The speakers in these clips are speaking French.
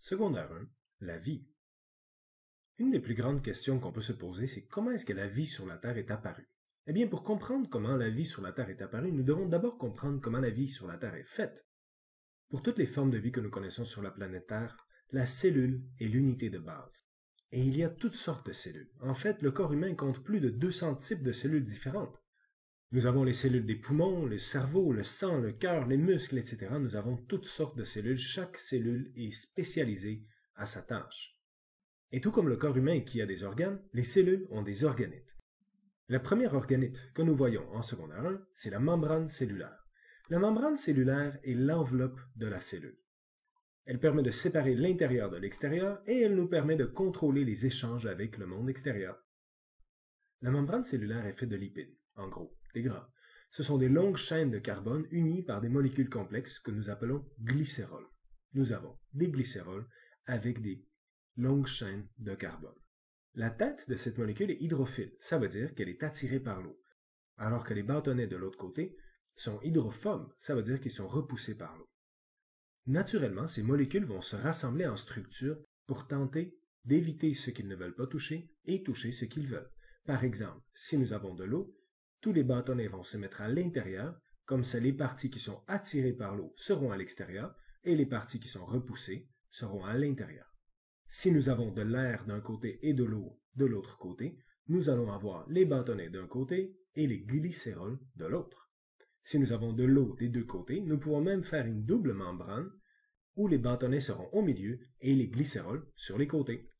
Secondaire 1, la vie. Une des plus grandes questions qu'on peut se poser, c'est comment est-ce que la vie sur la Terre est apparue? Eh bien, pour comprendre comment la vie sur la Terre est apparue, nous devons d'abord comprendre comment la vie sur la Terre est faite. Pour toutes les formes de vie que nous connaissons sur la planète Terre, la cellule est l'unité de base. Et il y a toutes sortes de cellules. En fait, le corps humain compte plus de 200 types de cellules différentes. Nous avons les cellules des poumons, le cerveau, le sang, le cœur, les muscles, etc. Nous avons toutes sortes de cellules. Chaque cellule est spécialisée à sa tâche. Et tout comme le corps humain qui a des organes, les cellules ont des organites. Le premier organite que nous voyons en secondaire 1, c'est la membrane cellulaire. La membrane cellulaire est l'enveloppe de la cellule. Elle permet de séparer l'intérieur de l'extérieur et elle nous permet de contrôler les échanges avec le monde extérieur. La membrane cellulaire est faite de lipides, en gros, des gras. Ce sont des longues chaînes de carbone unies par des molécules complexes que nous appelons glycérols. Nous avons des glycérols avec des longues chaînes de carbone. La tête de cette molécule est hydrophile, ça veut dire qu'elle est attirée par l'eau, alors que les bâtonnets de l'autre côté sont hydrophobes, ça veut dire qu'ils sont repoussés par l'eau. Naturellement, ces molécules vont se rassembler en structure pour tenter d'éviter ce qu'ils ne veulent pas toucher et toucher ce qu'ils veulent. Par exemple, si nous avons de l'eau, tous les bâtonnets vont se mettre à l'intérieur, comme ça les parties qui sont attirées par l'eau seront à l'extérieur et les parties qui sont repoussées seront à l'intérieur. Si nous avons de l'air d'un côté et de l'eau de l'autre côté, nous allons avoir les bâtonnets d'un côté et les glycérols de l'autre. Si nous avons de l'eau des deux côtés, nous pouvons même faire une double membrane où les bâtonnets seront au milieu et les glycérols sur les côtés.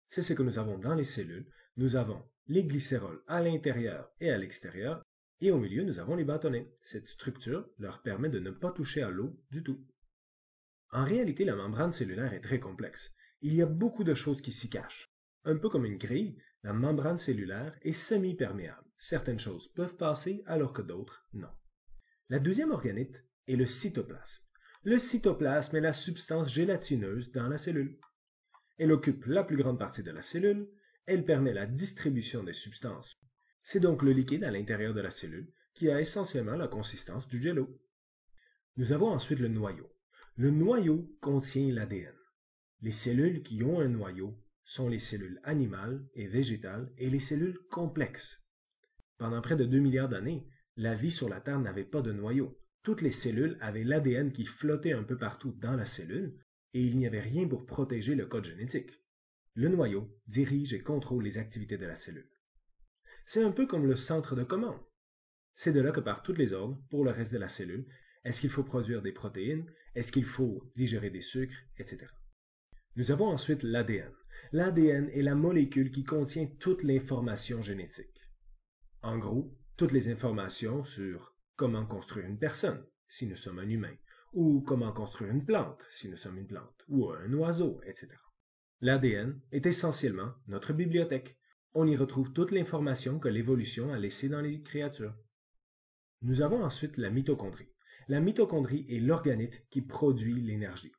C'est ce que nous avons dans les cellules. Nous avons les glycérols à l'intérieur et à l'extérieur, et au milieu, nous avons les bâtonnets. Cette structure leur permet de ne pas toucher à l'eau du tout. En réalité, la membrane cellulaire est très complexe. Il y a beaucoup de choses qui s'y cachent. Un peu comme une grille, la membrane cellulaire est semi-perméable. Certaines choses peuvent passer alors que d'autres non. La deuxième organite est le cytoplasme. Le cytoplasme est la substance gélatineuse dans la cellule. Elle occupe la plus grande partie de la cellule. Elle permet la distribution des substances. C'est donc le liquide à l'intérieur de la cellule qui a essentiellement la consistance du jello. Nous avons ensuite le noyau. Le noyau contient l'ADN. Les cellules qui ont un noyau sont les cellules animales et végétales et les cellules complexes. Pendant près de 2 milliards d'années, la vie sur la Terre n'avait pas de noyau. Toutes les cellules avaient l'ADN qui flottait un peu partout dans la cellule et il n'y avait rien pour protéger le code génétique. Le noyau dirige et contrôle les activités de la cellule. C'est un peu comme le centre de commande. C'est de là que partent toutes les ordres pour le reste de la cellule. Est-ce qu'il faut produire des protéines? Est-ce qu'il faut digérer des sucres? Etc. Nous avons ensuite l'ADN. L'ADN est la molécule qui contient toute l'information génétique. En gros, toutes les informations sur comment construire une personne, si nous sommes un humain, ou comment construire une plante, si nous sommes une plante, ou un oiseau, etc. L'ADN est essentiellement notre bibliothèque. On y retrouve toute l'information que l'évolution a laissée dans les créatures. Nous avons ensuite la mitochondrie. La mitochondrie est l'organite qui produit l'énergie.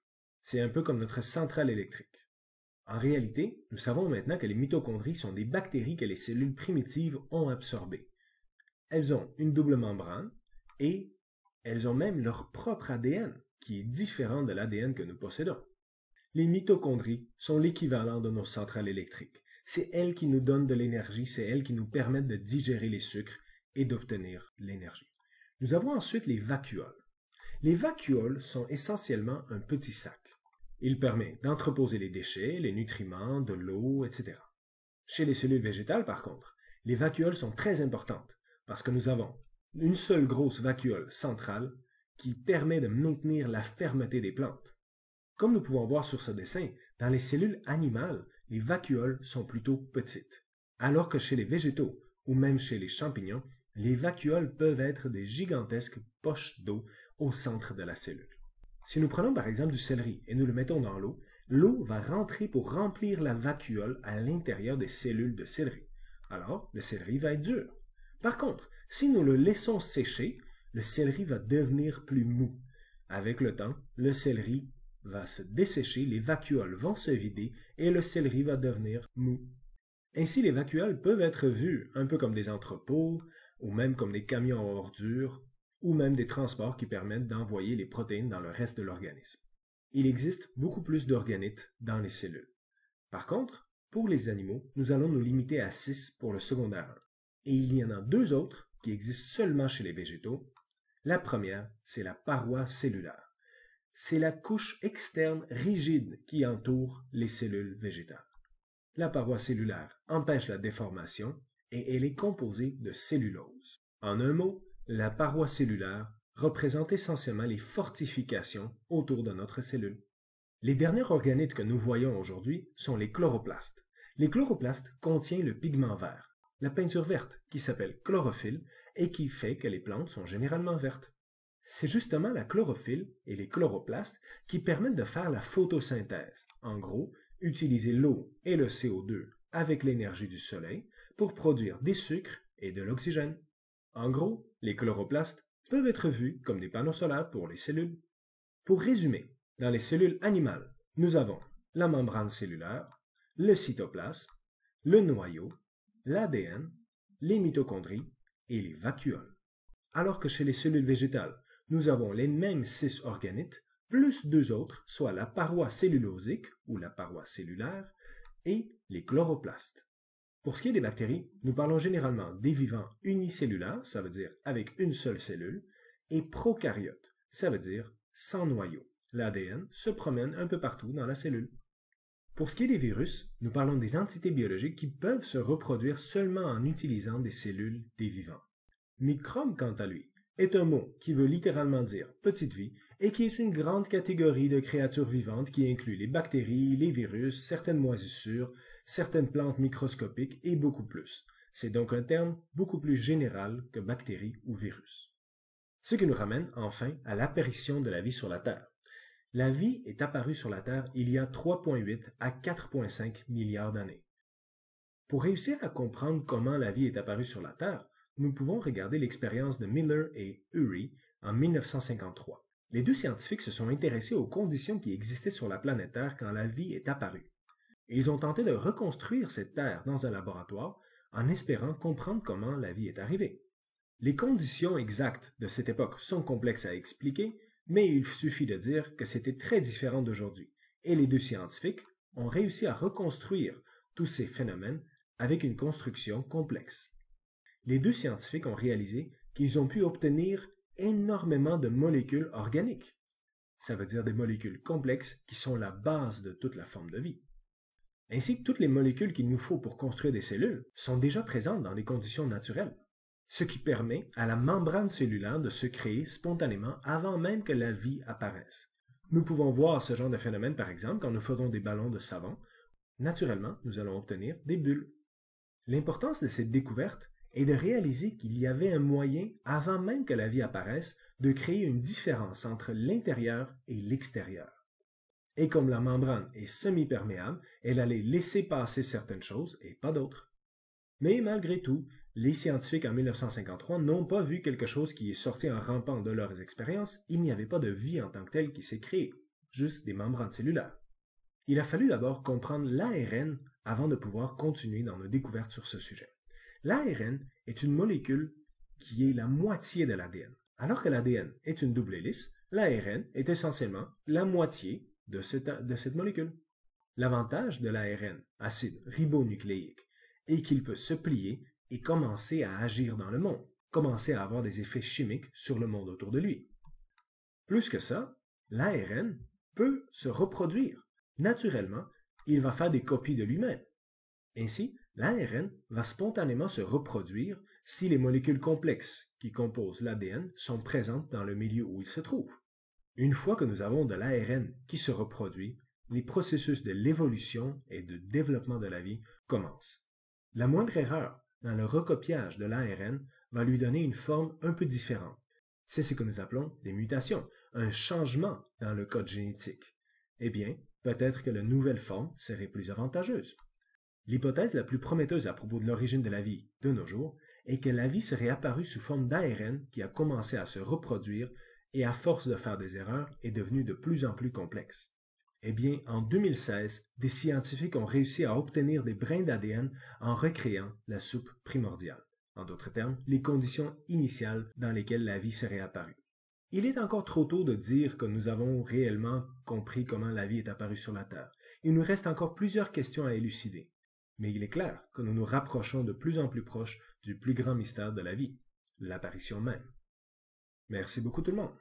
C'est un peu comme notre centrale électrique. En réalité, nous savons maintenant que les mitochondries sont des bactéries que les cellules primitives ont absorbées. Elles ont une double membrane et elles ont même leur propre ADN, qui est différent de l'ADN que nous possédons. Les mitochondries sont l'équivalent de nos centrales électriques. C'est elles qui nous donnent de l'énergie, c'est elles qui nous permettent de digérer les sucres et d'obtenir l'énergie. Nous avons ensuite les vacuoles. Les vacuoles sont essentiellement un petit sac. Il permet d'entreposer les déchets, les nutriments, de l'eau, etc. Chez les cellules végétales, par contre, les vacuoles sont très importantes parce que nous avons une seule grosse vacuole centrale qui permet de maintenir la fermeté des plantes. Comme nous pouvons voir sur ce dessin, dans les cellules animales, les vacuoles sont plutôt petites, alors que chez les végétaux ou même chez les champignons, les vacuoles peuvent être des gigantesques poches d'eau au centre de la cellule. Si nous prenons par exemple du céleri et nous le mettons dans l'eau, l'eau va rentrer pour remplir la vacuole à l'intérieur des cellules de céleri. Alors, le céleri va être dur. Par contre, si nous le laissons sécher, le céleri va devenir plus mou. Avec le temps, le céleri va se dessécher, les vacuoles vont se vider et le céleri va devenir mou. Ainsi, les vacuoles peuvent être vues un peu comme des entrepôts ou même comme des camions à ordures ou même des transports qui permettent d'envoyer les protéines dans le reste de l'organisme. il existe beaucoup plus d'organites dans les cellules. Par contre, pour les animaux, nous allons nous limiter à 6 pour le secondaire 1. Et il y en a 2 autres qui existent seulement chez les végétaux. La première, c'est la paroi cellulaire. C'est la couche externe rigide qui entoure les cellules végétales. La paroi cellulaire empêche la déformation et elle est composée de cellulose. En un mot, la paroi cellulaire représente essentiellement les fortifications autour de notre cellule. Les derniers organites que nous voyons aujourd'hui sont les chloroplastes. Les chloroplastes contiennent le pigment vert, la peinture verte qui s'appelle chlorophylle et qui fait que les plantes sont généralement vertes. C'est justement la chlorophylle et les chloroplastes qui permettent de faire la photosynthèse. En gros, utiliser l'eau et le CO2 avec l'énergie du soleil pour produire des sucres et de l'oxygène. En gros, les chloroplastes peuvent être vus comme des panneaux solaires pour les cellules. Pour résumer, dans les cellules animales, nous avons la membrane cellulaire, le cytoplasme, le noyau, l'ADN, les mitochondries et les vacuoles. Alors que chez les cellules végétales, nous avons les mêmes 6 organites, plus 2 autres, soit la paroi cellulosique ou la paroi cellulaire, et les chloroplastes. Pour ce qui est des bactéries, nous parlons généralement des vivants unicellulaires, ça veut dire avec une seule cellule, et prokaryotes, ça veut dire sans noyau. L'ADN se promène un peu partout dans la cellule. Pour ce qui est des virus, nous parlons des entités biologiques qui peuvent se reproduire seulement en utilisant des cellules des vivants. Microbe, quant à lui, est un mot qui veut littéralement dire petite vie et qui est une grande catégorie de créatures vivantes qui inclut les bactéries, les virus, certaines moisissures, certaines plantes microscopiques et beaucoup plus. C'est donc un terme beaucoup plus général que bactéries ou virus. Ce qui nous ramène enfin à l'apparition de la vie sur la Terre. La vie est apparue sur la Terre il y a 3,8 à 4,5 milliards d'années. Pour réussir à comprendre comment la vie est apparue sur la Terre, nous pouvons regarder l'expérience de Miller et Urey en 1953. Les 2 scientifiques se sont intéressés aux conditions qui existaient sur la planète Terre quand la vie est apparue. Ils ont tenté de reconstruire cette Terre dans un laboratoire en espérant comprendre comment la vie est arrivée. Les conditions exactes de cette époque sont complexes à expliquer, mais il suffit de dire que c'était très différent d'aujourd'hui, et les 2 scientifiques ont réussi à reconstruire tous ces phénomènes avec une construction complexe. Les 2 scientifiques ont réalisé qu'ils ont pu obtenir énormément de molécules organiques. Ça veut dire des molécules complexes qui sont la base de toute la forme de vie. Ainsi que toutes les molécules qu'il nous faut pour construire des cellules sont déjà présentes dans les conditions naturelles, ce qui permet à la membrane cellulaire de se créer spontanément avant même que la vie apparaisse. Nous pouvons voir ce genre de phénomène par exemple quand nous faisons des ballons de savon. Naturellement, nous allons obtenir des bulles. L'importance de cette découverte est de réaliser qu'il y avait un moyen, avant même que la vie apparaisse, de créer une différence entre l'intérieur et l'extérieur. Et comme la membrane est semi-perméable, elle allait laisser passer certaines choses et pas d'autres. Mais malgré tout, les scientifiques en 1953 n'ont pas vu quelque chose qui est sorti en rampant de leurs expériences. Il n'y avait pas de vie en tant que telle qui s'est créée, juste des membranes cellulaires. Il a fallu d'abord comprendre l'ARN avant de pouvoir continuer dans nos découvertes sur ce sujet. L'ARN est une molécule qui est la moitié de l'ADN. Alors que l'ADN est une double hélice, l'ARN est essentiellement la moitié de cette molécule. L'avantage de l'ARN, acide ribonucléique, est qu'il peut se plier et commencer à agir dans le monde, commencer à avoir des effets chimiques sur le monde autour de lui. Plus que ça, l'ARN peut se reproduire. Naturellement, il va faire des copies de lui-même. Ainsi, l'ARN va spontanément se reproduire si les molécules complexes qui composent l'ADN sont présentes dans le milieu où il se trouve. Une fois que nous avons de l'ARN qui se reproduit, les processus de l'évolution et de développement de la vie commencent. La moindre erreur dans le recopiage de l'ARN va lui donner une forme un peu différente. C'est ce que nous appelons des mutations, un changement dans le code génétique. Eh bien, peut-être que la nouvelle forme serait plus avantageuse. L'hypothèse la plus prometteuse à propos de l'origine de la vie de nos jours est que la vie serait apparue sous forme d'ARN qui a commencé à se reproduire et à force de faire des erreurs est devenue de plus en plus complexe. Eh bien, en 2016, des scientifiques ont réussi à obtenir des brins d'ADN en recréant la soupe primordiale. En d'autres termes, les conditions initiales dans lesquelles la vie serait apparue. Il est encore trop tôt de dire que nous avons réellement compris comment la vie est apparue sur la Terre. Il nous reste encore plusieurs questions à élucider. Mais il est clair que nous nous rapprochons de plus en plus proches du plus grand mystère de la vie, l'apparition même. Merci beaucoup tout le monde.